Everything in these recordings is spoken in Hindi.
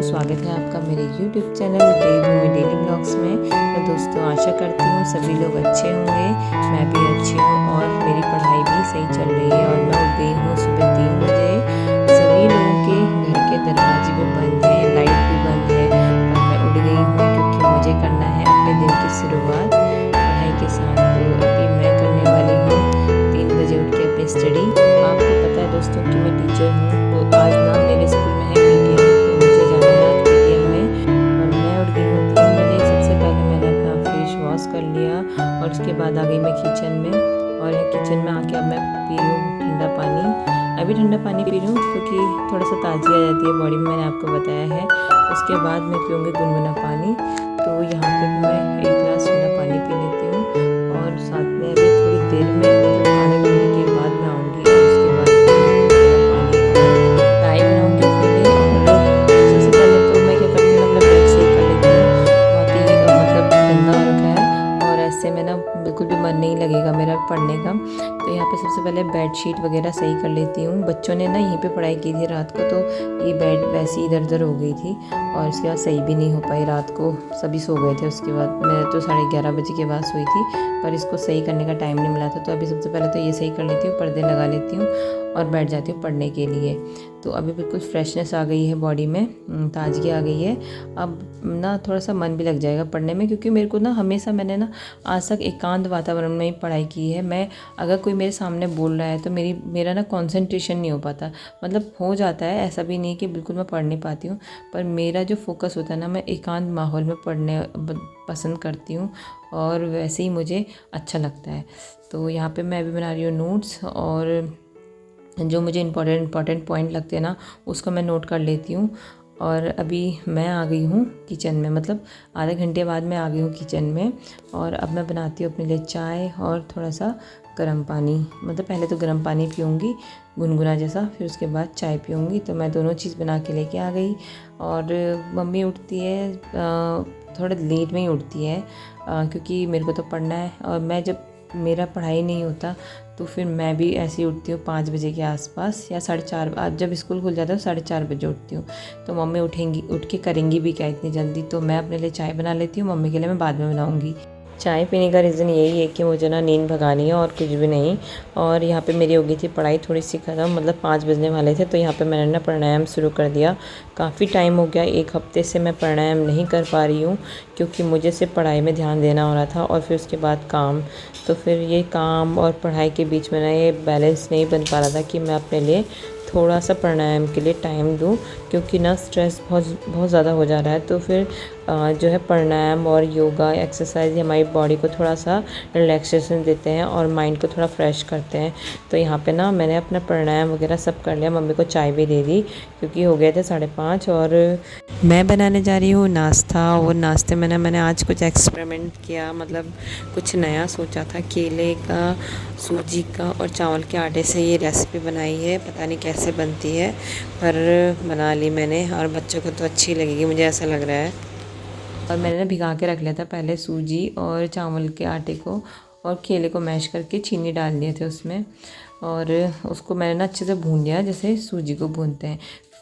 दोस्तों, स्वागत है आपका मेरे YouTube चैनल देवभूमि डेली ब्लॉग्स में। तो दोस्तों, आशा करती हूँ सभी लोग अच्छे होंगे, मैं भी अच्छी हूँ और मेरी पढ़ाई भी सही चल रही है। और मैं उठ गई हूँ सुबह 3 बजे। सभी लोगों के घर के दरवाजे भी बंद हैं, लाइट भी बंद है, पर मैं उठ गई हूँ क्योंकि मुझे करना है अपने दिन की शुरुआत पढ़ाई के साथ। तो अभी मैं करने वाली हूँ 3 बजे उठ के अपनी स्टडी। आपको पता है दोस्तों कि मैं टीचर हूँ, तो आज ना मेरे स्कूल में है PTM, तो मुझे जाना है आज PTM में। और मैं उठ गई हूँ 3 बजे। सबसे पहले मैंने अपना फेस वॉश कर लिया और उसके बाद आ गई मैं किचन में। और किचन में आके अब मैं पी रही हूँ ठंडा पानी। अभी ठंडा पानी पी रही हूँ क्योंकि थोड़ा सा ताज़गी आ जाती है बॉडी में, मैंने आपको बताया है। उसके बाद मैं पीऊँगी गुनगुना पानी। तो यहाँ पे मैं 1 गिलास ठंडा पानी पी लेती हूँ और साथ में अभी थोड़ी देर में मतलब आधे घंटे के बाद मैं आऊँगी और उसके बाद पानी और चाय बनाऊँगी अपने लिए। और सबसे पहले तो मैं क्या करती हूँ, अपना बेड सही कर लेती हूँ। बहुत ही मतलब गंदा हो रखा है और ऐसे में ना बिल्कुल भी मन नहीं लगेगा मेरा पढ़ने का। तो यहाँ पे सबसे पहले बेड शीट वगैरह सही कर लेती हूँ। बच्चों ने ना यहीं पे पढ़ाई की थी रात को, तो ये बेड वैसे इधर उधर हो गई थी और उसके बाद सही भी नहीं हो पाई। रात को सभी सो गए थे, उसके बाद मैं तो 11:30 बजे के बाद सोई थी, पर इसको सही करने का टाइम नहीं मिला था। तो अभी सबसे पहले तो ये सही कर लेती हूँ, पर्दे लगा लेती हूँ और बैठ जाती हूँ पढ़ने के लिए। तो अभी बिल्कुल फ्रेशनेस आ गई है बॉडी में, ताजगी आ गई है। अब ना थोड़ा सा मन भी लग जाएगा पढ़ने में, क्योंकि मेरे को ना हमेशा मैंने ना आज तक एकांत वातावरण में ही पढ़ाई की है। मैं अगर कोई मेरे सामने बोल रहा है तो मेरा ना कंसंट्रेशन नहीं हो पाता। मतलब हो जाता है, ऐसा भी नहीं कि बिल्कुल मैं पढ़ नहीं पाती हूँ, पर मेरा जो फोकस होता है ना, मैं एकांत माहौल में पढ़ने पसंद करती हूँ और वैसे ही मुझे अच्छा लगता है। तो यहाँ पे मैं अभी बना रही हूँ नोट्स, और जो मुझे इम्पोर्टेंट पॉइंट लगते हैं ना, उसको मैं नोट कर लेती हूँ। और अभी मैं आ गई हूँ किचन में, मतलब आधे घंटे बाद मैं आ गई हूँ किचन में। और अब मैं बनाती हूँ अपने लिए चाय और थोड़ा सा गर्म पानी। मतलब पहले तो गर्म पानी पीऊँगी गुनगुना जैसा, फिर उसके बाद चाय पीऊँगी। तो मैं दोनों चीज़ बना के लेके आ गई। और मम्मी उठती है थोड़ा लेट में ही उठती है, क्योंकि मेरे को तो पढ़ना है। और मैं जब मेरा पढ़ाई नहीं होता तो फिर मैं भी ऐसे ही उठती हूँ 5 बजे के आसपास या 4:30। आज जब स्कूल खुल जाता है तो 4:30 बजे उठती हूँ। तो मम्मी उठ के करेंगी भी क्या इतनी जल्दी। तो मैं अपने लिए चाय बना लेती हूँ, मम्मी के लिए मैं बाद में बनाऊँगी। चाय पीने का रीज़न यही है कि मुझे ना नींद भगानी है और कुछ भी नहीं। और यहाँ पे मेरी हो गई थी पढ़ाई थोड़ी सी ख़त्म, मतलब 5 बजने वाले थे। तो यहाँ पे मैंने ना प्राणायाम शुरू कर दिया। काफ़ी टाइम हो गया, 1 हफ्ते से मैं प्राणायाम नहीं कर पा रही हूँ, क्योंकि मुझे सिर्फ पढ़ाई में ध्यान देना हो रहा था और फिर उसके बाद काम। तो फिर ये काम और पढ़ाई के बीच में ना ये बैलेंस नहीं बन पा रहा था कि मैं अपने लिए थोड़ा सा प्राणायाम के लिए टाइम दूँ, क्योंकि ना स्ट्रेस बहुत ज़्यादा हो जा रहा है। तो फिर जो है प्राणायाम और योगा एक्सरसाइज हमारी बॉडी को थोड़ा सा रिलैक्सेशन देते हैं और माइंड को थोड़ा फ्रेश करते हैं। तो यहाँ पे ना मैंने अपना प्राणायाम वगैरह सब कर लिया, मम्मी को चाय भी दे दी क्योंकि हो गए थे 5:30। और मैं बनाने जा रही हूँ नाश्ता। और नाश्ते में ना मैंने आज कुछ एक्सपेरिमेंट किया, मतलब कुछ नया सोचा था। केले का, सूजी का और चावल के आटे से ये रेसिपी बनाई है, पता नहीं कैसे बनती है, पर बना ली मैंने और बच्चों को तो अच्छी लगेगी, मुझे ऐसा लग रहा है। और मैंने ना भिगा के रख लिया था पहले सूजी और चावल के आटे को, और केले को मैश करके चीनी डाल दिए थे उसमें। और उसको मैंने ना अच्छे से भून लिया जैसे सूजी को भूनते हैं।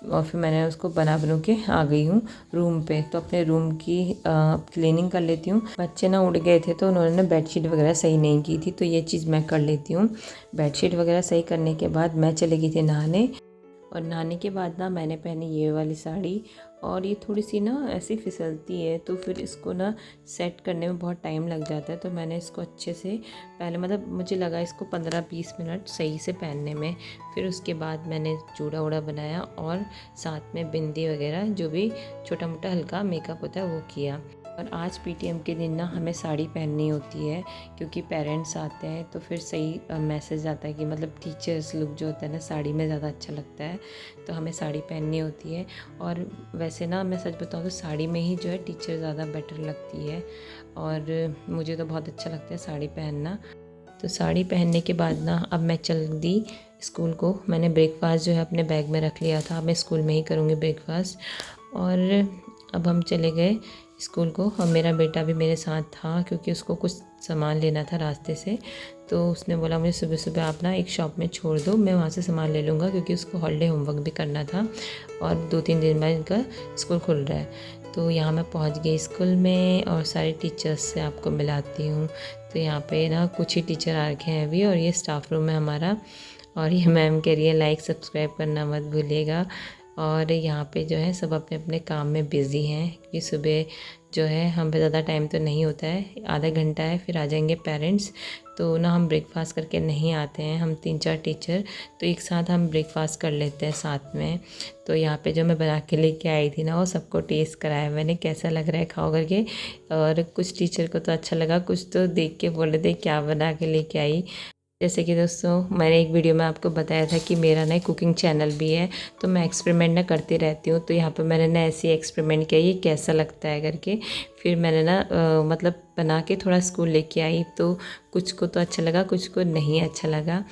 और फिर मैंने उसको बना के आ गई हूँ रूम पे। तो अपने रूम की क्लीनिंग कर लेती हूँ। बच्चे ना उड़ गए थे तो उन्होंने ना बेडशीट वगैरह सही नहीं की थी, तो ये चीज़ मैं कर लेती हूँ। बेडशीट वगैरह सही करने के बाद मैं चली गई थी नहाने। और नहाने के बाद ना मैंने पहनी ये वाली साड़ी, और ये थोड़ी सी ना ऐसी फिसलती है, तो फिर इसको ना सेट करने में बहुत टाइम लग जाता है। तो मैंने इसको अच्छे से पहले, मतलब मुझे लगा इसको 15-20 मिनट सही से पहनने में। फिर उसके बाद मैंने चूड़ा वूड़ा बनाया और साथ में बिंदी वगैरह जो भी छोटा मोटा हल्का मेकअप होता है वो किया। और आज PTM के दिन ना हमें साड़ी पहननी होती है, क्योंकि पेरेंट्स आते हैं। तो फिर सही मैसेज आता है कि मतलब टीचर्स लुक जो होता है ना साड़ी में ज़्यादा अच्छा लगता है, तो हमें साड़ी पहननी होती है। और वैसे ना मैं सच बताऊँ तो साड़ी में ही जो है टीचर ज़्यादा बेटर लगती है, और मुझे तो बहुत अच्छा लगता है साड़ी पहनना। तो साड़ी पहनने के बाद ना अब मैं चल दी स्कूल को। मैंने ब्रेकफास्ट जो है अपने बैग में रख लिया था, मैं स्कूल में ही करूँगी ब्रेकफास्ट। और अब हम चले गए स्कूल को, और मेरा बेटा भी मेरे साथ था क्योंकि उसको कुछ सामान लेना था रास्ते से, तो उसने बोला मुझे सुबह सुबह आप ना एक शॉप में छोड़ दो, मैं वहाँ से सामान ले लूँगा, क्योंकि उसको हॉलीडे होमवर्क भी करना था और 2-3 दिन बाद इनका स्कूल खुल रहा है। तो यहाँ मैं पहुँच गई स्कूल में और सारे टीचर्स से आपको मिलाती हूँ। तो यहाँ पे ना कुछ ही टीचर आ रखे हैं अभी, और ये स्टाफ रूम है हमारा। और ये मैम कह रही है लाइक सब्सक्राइब करना मत भूलिएगा। और यहाँ पे जो है सब अपने अपने काम में बिज़ी हैं, क्योंकि सुबह जो है हम पे ज़्यादा टाइम तो नहीं होता है, आधा घंटा है, फिर आ जाएंगे पेरेंट्स। तो ना हम ब्रेकफास्ट करके नहीं आते हैं, हम 3-4 टीचर, तो एक साथ हम ब्रेकफास्ट कर लेते हैं साथ में। तो यहाँ पे जो मैं बना के लेके आई थी ना, वो सबको टेस्ट कराया मैंने, कैसा लग रहा है खाओ करके। और कुछ टीचर को तो अच्छा लगा, कुछ तो देख के बोल रहे थे क्या बना के लेके आई। जैसे कि दोस्तों मैंने एक वीडियो में आपको बताया था कि मेरा ना कुकिंग चैनल भी है, तो मैं एक्सपेरिमेंट ना करती रहती हूँ। तो यहाँ पे मैंने ना ऐसे ही एक्सपेरिमेंट किया, ये कैसा लगता है करके। फिर मैंने ना मतलब बना के थोड़ा स्कूल लेके आई, तो कुछ को तो अच्छा लगा, कुछ को नहीं अच्छा लगा।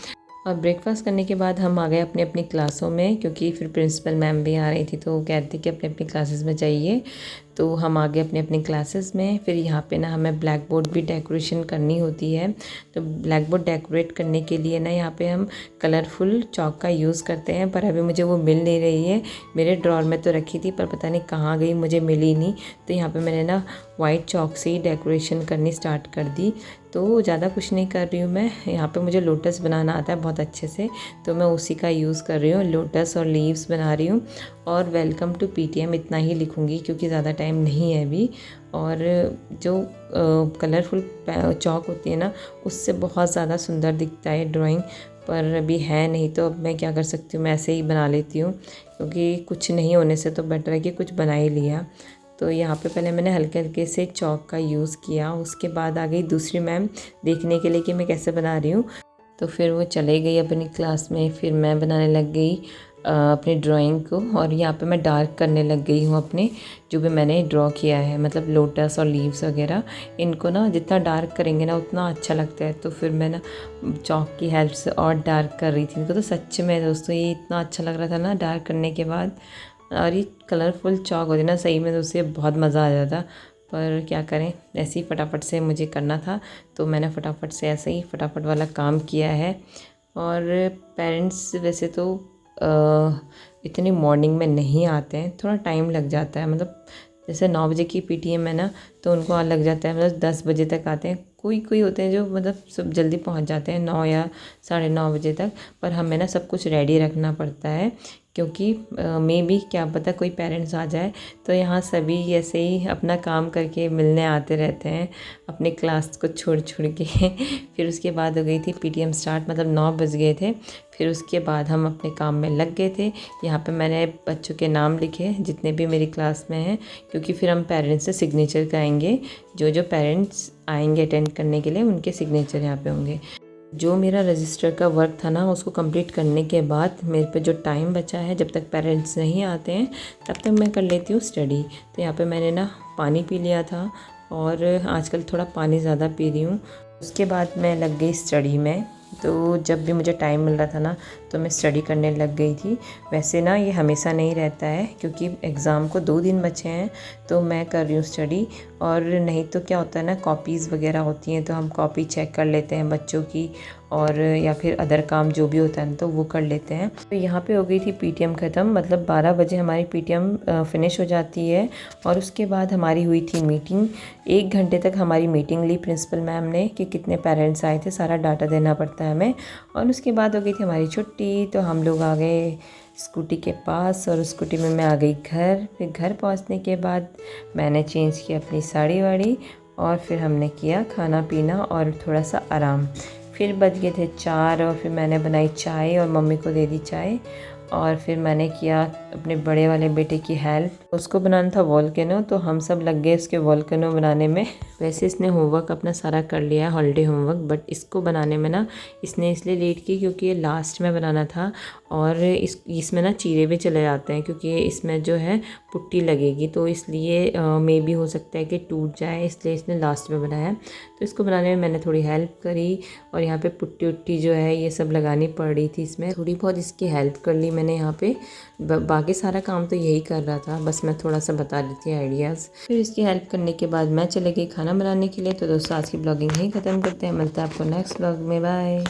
और ब्रेकफास्ट करने के बाद हम आ गए अपनी अपनी क्लासों में, क्योंकि फिर प्रिंसिपल मैम भी आ रही थी, तो वो कहती कि अपनी अपनी क्लासेस में जाइए। तो हम आ गए अपने अपने क्लासेस में। फिर यहाँ पे ना हमें ब्लैक बोर्ड भी डेकोरेशन करनी होती है। तो ब्लैक बोर्ड डेकोरेट करने के लिए ना यहाँ पे हम कलरफुल चॉक का यूज़ करते हैं, पर अभी मुझे वो मिल नहीं रही है। मेरे ड्रॉर में तो रखी थी, पर पता नहीं कहाँ गई, मुझे मिली नहीं। तो यहाँ पे मैंने ना वाइट चॉक से ही डेकोरेशन करनी स्टार्ट कर दी। तो ज़्यादा कुछ नहीं कर रही हूँ मैं, यहाँ पे मुझे लोटस बनाना आता है बहुत अच्छे से, तो मैं उसी का यूज़ कर रही हूँ। लोटस और लीव्स बना रही हूँ, और वेलकम टू पीटीएम इतना ही लिखूँगी, क्योंकि ज़्यादा टाइम नहीं है अभी। और जो कलरफुल चॉक होती है ना, उससे बहुत ज़्यादा सुंदर दिखता है ड्राइंग, पर अभी है नहीं, तो अब मैं क्या कर सकती हूँ, मैं ऐसे ही बना लेती हूँ, क्योंकि कुछ नहीं होने से तो बेटर है कि कुछ बना ही लिया। तो यहाँ पे पहले मैंने हल्के हल्के से चॉक का यूज़ किया, उसके बाद आ गई दूसरी मैम देखने के लिए कि मैं कैसे बना रही हूँ। तो फिर वो चले गई अपनी क्लास में, फिर मैं बनाने लग गई अपनी ड्राइंग को। और यहाँ पे मैं डार्क करने लग गई हूँ अपने जो भी मैंने ड्रॉ किया है, मतलब लोटस और लीव्स वगैरह, इनको ना जितना डार्क करेंगे ना उतना अच्छा लगता है। तो फिर मैं ना चॉक की हेल्प से और डार्क कर रही थी इनको। तो सच में दोस्तों ये इतना अच्छा लग रहा था ना डार्क करने के बाद, और ये कलरफुल चॉक होती ना, सही में तो उससे बहुत मज़ा आ जाता। पर क्या करें, ऐसे ही फटाफट से मुझे करना था, तो मैंने फटाफट से ऐसे ही फटाफट वाला काम किया है। और पेरेंट्स वैसे तो इतनी मॉर्निंग में नहीं आते हैं, थोड़ा टाइम लग जाता है। मतलब जैसे 9 बजे की पीटीएम है ना, तो उनको लग जाता है, मतलब 10 बजे तक आते हैं। कोई कोई होते हैं जो मतलब सब जल्दी पहुंच जाते हैं 9 या 9:30 बजे तक, पर हमें ना सब कुछ रेडी रखना पड़ता है, क्योंकि मे भी क्या पता कोई पेरेंट्स आ जाए। तो यहाँ सभी ऐसे ही अपना काम करके मिलने आते रहते हैं अपने क्लास को छोड़ छोड़ के। फिर उसके बाद हो गई थी पीटीएम स्टार्ट, मतलब 9 बज गए थे। फिर उसके बाद हम अपने काम में लग गए थे। यहाँ पे मैंने बच्चों के नाम लिखे जितने भी मेरी क्लास में हैं, क्योंकि फिर हम पेरेंट्स से सिग्नेचर कराएंगे। जो जो पेरेंट्स आएंगे अटेंड करने के लिए उनके सिग्नेचर यहाँ पे होंगे। जो मेरा रजिस्टर का वर्क था ना, उसको कंप्लीट करने के बाद मेरे पे जो टाइम बचा है, जब तक पेरेंट्स नहीं आते हैं तब तक मैं कर लेती हूँ स्टडी। तो यहाँ पे मैंने ना पानी पी लिया था, और आजकल थोड़ा पानी ज़्यादा पी रही हूँ। उसके बाद मैं लग गई स्टडी में। तो जब भी मुझे टाइम मिल रहा था ना, तो मैं स्टडी करने लग गई थी। वैसे ना ये हमेशा नहीं रहता है, क्योंकि एग्ज़ाम को 2 दिन बचे हैं, तो मैं कर रही हूँ स्टडी। और नहीं तो क्या होता है ना, कॉपीज़ वगैरह होती हैं, तो हम कॉपी चेक कर लेते हैं बच्चों की, और या फिर अदर काम जो भी होता है तो वो कर लेते हैं। तो यहाँ पे हो गई थी पीटीएम ख़त्म, मतलब 12 बजे हमारी पीटीएम फिनिश हो जाती है। और उसके बाद हमारी हुई थी मीटिंग। 1 घंटे तक हमारी मीटिंग ली प्रिंसिपल मैम ने कि कितने पेरेंट्स आए थे, सारा डाटा देना पड़ता है हमें। और उसके बाद हो गई थी हमारी छुट्टी, तो हम लोग आ गए स्कूटी के पास, और स्कूटी में मैं आ गई घर। फिर घर पहुंचने के बाद मैंने चेंज किया अपनी साड़ी वाड़ी, और फिर हमने किया खाना पीना और थोड़ा सा आराम। फिर बज गए थे 4, और फिर मैंने बनाई चाय और मम्मी को दे दी चाय। और फिर मैंने किया अपने बड़े वाले बेटे की हेल्प, उसको बनाना था वोल्केनो, तो हम सब लग गए उसके वोल्केनो बनाने में। वैसे इसने होमवर्क अपना सारा कर लिया है, हॉलीडे होमवर्क, बट इसको बनाने में ना इसने इसलिए लेट की क्योंकि ये लास्ट में बनाना था, और इसमें ना चीरे भी चले जाते हैं क्योंकि इसमें जो है पुट्टी लगेगी, तो इसलिए मे भी हो सकता है कि टूट जाए, इसलिए इसने लास्ट में बनाया। तो इसको बनाने में मैंने थोड़ी हेल्प करी और यहाँ पे पुट्टी उट्टी जो है ये सब लगानी पड़ रही थी, इसमें थोड़ी बहुत इसकी हेल्प कर ली मैंने यहाँ पे। बाकी सारा काम तो यही कर रहा था, बस मैं थोड़ा सा बता रही थी आइडियाज़। फिर इसकी हेल्प करने के बाद मैं चले गई खाना बनाने के लिए। तो दोस्तों आज की ब्लॉगिंग यहीं ख़त्म करते हैं, मिलता है आपको नेक्स्ट ब्लॉग में, बाय।